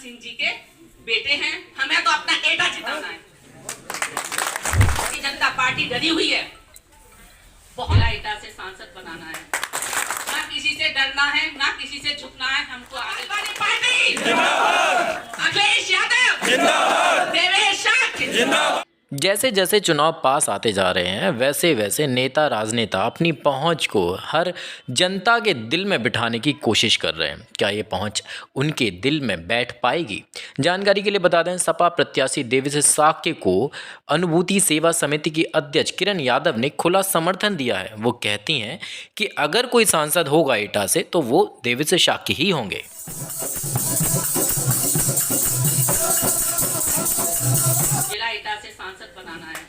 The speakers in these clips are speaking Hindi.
सिंह जी के बेटे हैं, हमें तो अपना एटा जिताना है। भारतीय जनता पार्टी डरी हुई है, बहुत एटा से सांसद बनाना है, ना किसी से डरना है, ना किसी से झुकना है। हमको आगे वाली पार्टी अखिलेश यादव, देवेश शाह। जैसे जैसे चुनाव पास आते जा रहे हैं वैसे वैसे नेता राजनेता अपनी पहुंच को हर जनता के दिल में बिठाने की कोशिश कर रहे हैं। क्या ये पहुंच उनके दिल में बैठ पाएगी? जानकारी के लिए बता दें, सपा प्रत्याशी देवेश शाक्य को अनुभूति सेवा समिति की अध्यक्ष किरण यादव ने खुला समर्थन दिया है। वो कहती हैं कि अगर कोई सांसद होगा एटा से तो वो देवेश शाक्य ही होंगे। जिला एटा से सांसद बनाना है।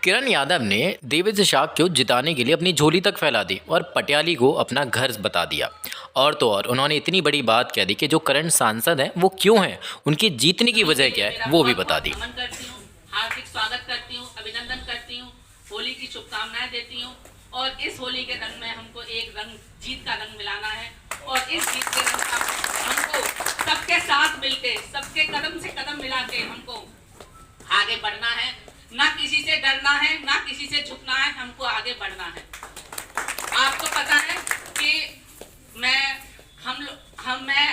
किरण यादव ने देवेश शाक्य को जिताने के लिए अपनी झोली तक फैला दी और पटियाली को अपना घर बता दिया। और तो और उन्होंने इतनी बड़ी बात कह दी कि जो करंट सांसद हैं वो क्यों हैं, उनकी जीतने की वजह क्या है वो भी बता दी। नमन करती हूँ, हार्दिक स्वागत करती हूँ, अभिनंदन करती हूँ, होली की शुभकामनाएं देती हूँ। और इस होली के रंग में हमको एक रंग जीत का रंग मिलाना है और इस जीत के रंग का हमको सबके साथ मिलके, सबके कदम से कदम मिला के हमको आगे बढ़ना है। ना किसी से डरना है, ना किसी से झुकना है, हमको आगे बढ़ना है। आपको पता है कि मैं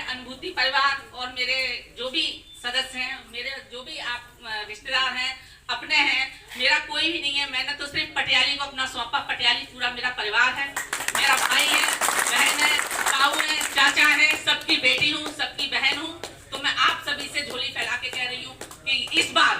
अनुभूति परिवार और मेरे जो भी सदस्य हैं, मेरे जो भी आप रिश्तेदार हैं, अपने हैं, मेरा कोई भी नहीं है। मैंने तो सिर्फ पटियाली को अपना सौंपा। पटियाली पूरा मेरा परिवार है, मेरा भाई है, बहन है, ताऊ है, चाचा है, सबकी बेटी हूँ, सबकी बहन हूँ। तो मैं आप सभी से झोली फैला के कह रही हूँ कि इस बार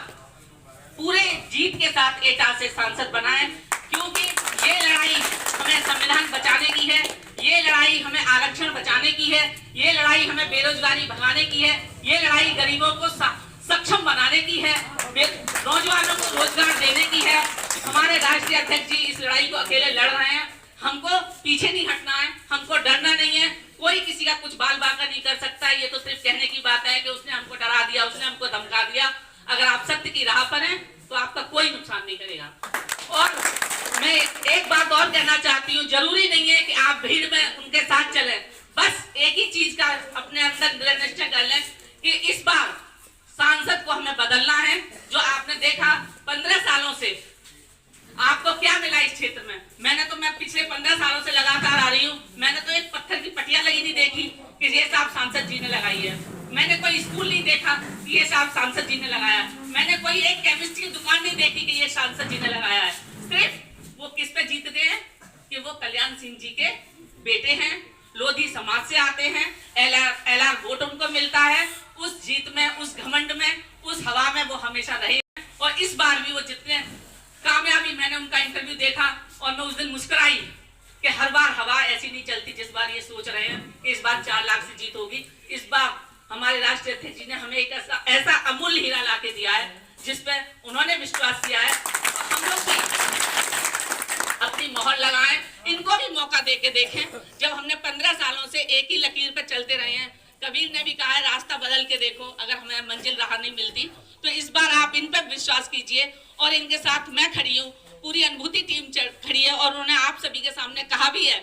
पूरे जीत के साथ एटा से सांसद बनाएं, क्योंकि ये लड़ाई हमें संविधान बचाने की है, ये लड़ाई हमें आरक्षण बचाने की है, ये लड़ाई हमें बेरोजगारी भगाने की है, ये लड़ाई गरीबों को सक्षम बनाने की है, नौजवानों को रोजगार देने की है। हमारे राष्ट्रीय अध्यक्ष जी इस लड़ाई को अकेले लड़ रहे हैं, हमको पीछे नहीं हटना है, हमको डरना नहीं है। कोई किसी का कुछ बाल बांका नहीं कर सकता। ये तो सिर्फ कहने की बात है कि उसने हमको डरा दिया, उसने हमको धमका दिया। अगर आप सत्य की राह पर हैं तो आपका कोई नुकसान नहीं करेगा। और मैं एक बात और कहना चाहती हूँ, जरूरी नहीं है कि आप भीड़ में उनके साथ चलें। बस एक ही चीज का अपने अंदर निश्चय कर लें कि इस बार सांसद को हमें बदलना है। जो आपने देखा 15 सालों से आपको क्या मिला इस क्षेत्र में? मैं पिछले 15 सालों से लगातार आ रही हूँ। मैंने तो एक पत्थर की पटिया लगी नहीं देखी कि ये साहब सांसद जी ने लगाई है। मैंने कोई स्कूल नहीं देखा कि ये साहब सांसद जी ने लगाया। मैंने कोई एक केमिस्ट की दुकान नहीं देखी कि ये सांसद जी ने लगाया है। सिर्फ वो किस पे जीतते हैं कि वो कल्याण सिंह जी के बेटे हैं, लोधी समाज से आते हैं, एलआर वोट उनको मिलता है। उस जीत में, उस घमंड में, उस हवा में वो हमेशा रहे और इस बार भी वो जितने कामयाबी, मैंने उनका इंटरव्यू देखा और मैं उस दिन मुस्कुराई कि हर बार हवा ऐसी नहीं चलती जिस बार ये सोच रहे हैं कि इस बार 4 लाख से जीत होगी। इस बार हमारे राष्ट्रीय अध्यक्ष जी ने हमें एक ऐसा अमूल्य हीरा ला के दिया है जिसपे उन्होंने विश्वास किया है। हम लोग भी अपनी मोहर लगाएं, इनको भी मौका दे के देखें। जब हमने 15 सालों से एक ही लकीर पर चलते रहे हैं, कबीर ने भी कहा है रास्ता बदल के देखो, अगर हमें मंजिल राह नहीं मिलती तो इस बार आप इन पर विश्वास कीजिए। और इनके साथ मैं खड़ी हूँ, पूरी अनुभूति टीम खड़ी है और उन्होंने आप सभी के सामने कहा भी है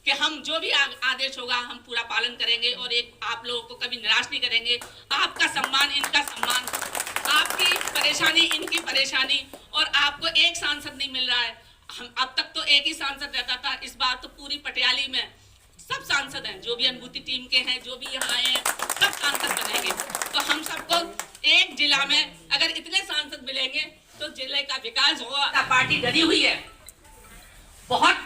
कि हम जो भी आदेश होगा हम पूरा पालन करेंगे और एक आप लोगों को कभी निराश नहीं करेंगे। आपका सम्मान, इनका सम्मान, आपकी परेशानी, इनकी परेशानी। और आपको एक सांसद नहीं मिल रहा है, हम अब तक तो एक ही सांसद रहता था, इस बार तो पूरी पटियाली में सब सांसद हैं, जो भी अनुभूति टीम के हैं, जो भी यहाँ आए हैं, सब सांसद बनेंगे। तो हम सबको एक जिला में अगर इतने सांसद मिलेंगे तो जिले का विकास होगा। पार्टी डरी हुई है, बहुत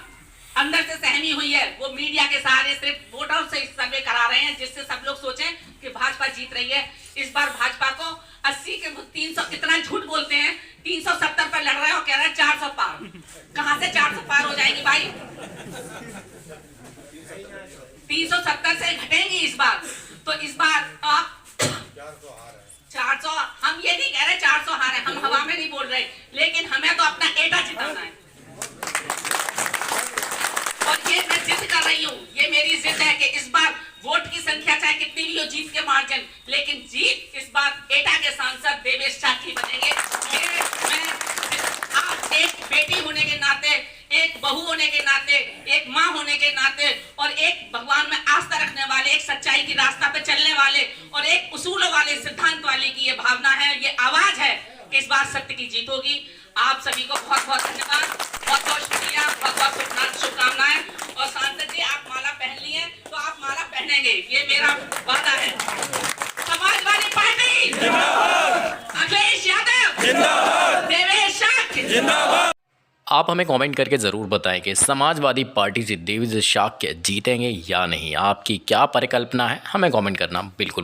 अंदर से सहमी हुई है। वो मीडिया के सहारे सिर्फ वोटरों से सर्वे करा रहे हैं जिससे सब लोग सोचें कि भाजपा जीत रही है। इस बार भाजपा को 80 के 300, इतना झूठ बोलते हैं, 370 पर लड़ रहे हो, कह रहे हैं 400 पार। कहां से 400 पार हो जाएगी भाई? 370 से घटेंगी इस बार। तो इस बार आप 400, हम ये नहीं कह रहे 400 हारे, हम हवा में नहीं बोल रहे, लेकिन हमें तो अपना एटा जिताना है। और ये मैं जिद कर रही हूँ, ये मेरी जिद है कि इस बार वोट की संख्या चाहे कितनी भी हो, जीत के मार्जिन, लेकिन जीत इस बार एटा के सांसद देवेश शाक्य बनेंगे। मैं आप एक बेटी होने के नाते, एक बहू होने के नाते, एक माँ होने के नाते और एक भगवान में आस्था रखने एक सच्चाई की रास्ता पे चलने वाले और एक उसूलों वाले, सिद्धांत वाले की ये भावना है, ये आवाज है कि इस बार सत्य की जीत होगी। आप सभी को बहुत बहुत धन्यवाद, बहुत बहुत शुक्रिया, बहुत बहुत शुभकामनाएं। और सांसद जी, आप माला पहन लिए तो आप माला पहनेंगे, ये मेरा वादा है। समाजवादी पार्टी अखिलेश यादव, देवेश शाक्य। आप हमें कमेंट करके ज़रूर बताएं कि समाजवादी पार्टी से देवेश शाक्य जीतेंगे या नहीं। आपकी क्या परिकल्पना है, हमें कमेंट करना बिल्कुल